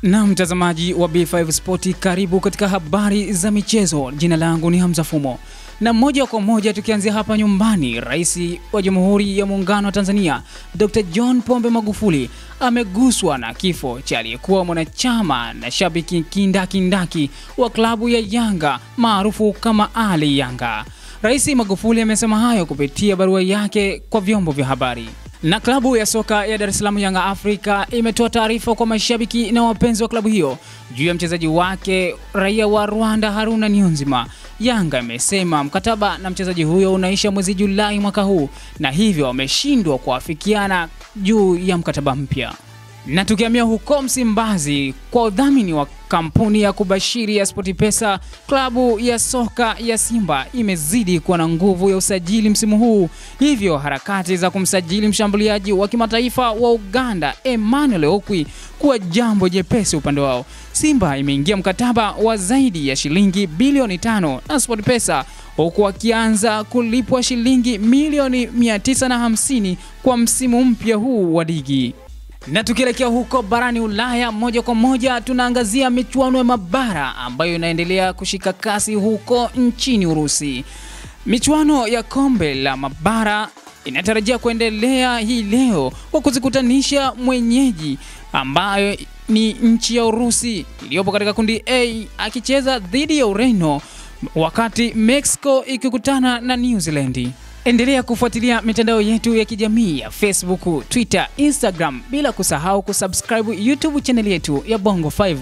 Na mtazamaji wa B5 Sport, karibu katika habari za michezo. Jina langu ni Hamza Fumo. Na moja kwa moja tukianzia hapa nyumbani, Rais wa Jamhuri ya Muungano wa Tanzania, Dr. John Pombe Magufuli, ameguswa na kifo cha aliyekuwa mwanachama na shabiki kindaki wa klabu ya Yanga maarufu kama Ali Yanga. Rais Magufuli amesema hayo kupitia barua yake kwa vyombo vya habari. Na klabu ya soka ya Dar es Salaam Yanga Africa imetoa taarifa kwa mashabiki na wapenzi wa klabu hiyo juu ya mchezaji wake raia wa Rwanda Haruna Niyonzima. Yanga imesema mkataba na mchezaji huyo unaisha mwezi Julai mwaka huu, na hivyo wameshindwa kuafikiana juu ya mkataba mpya. Na tukihamia huko Msimbazi, kwa udhamini wa kampuni ya kubashiri ya SportPesa, klabu ya soka ya Simba imezidi kuwa na nguvu ya usajili msimu huu. Hivyo harakati za kumsajili mshambuliaji wa kimataifa wa Uganda Emmanuel Okwi kuwa jambo jepesi upande wao. Simba imeingia mkataba wa zaidi ya shilingi bilioni 5 na SportPesa, huku wakianza kulipwa shilingi milioni 950 kwa msimu mpya huu wa ligi. Na tukielekea huko barani Ulaya, moja kwa moja tunaangazia michuano ya mabara ambayo inaendelea kushika kasi huko nchini Urusi. Michuano ya kombe la mabara inatarajia kuendelea hii leo kwa kuzikutanisha mwenyeji ambayo ni nchi ya Urusi iliyopo katika kundi A akicheza dhidi ya Ureno, wakati Mexico ikikutana na New Zealand. Endelea kufuatilia mitandao yetu ya kijamii ya Facebook, Twitter, Instagram, bila kusahau kusubscribe YouTube channel yetu ya Bongo 5.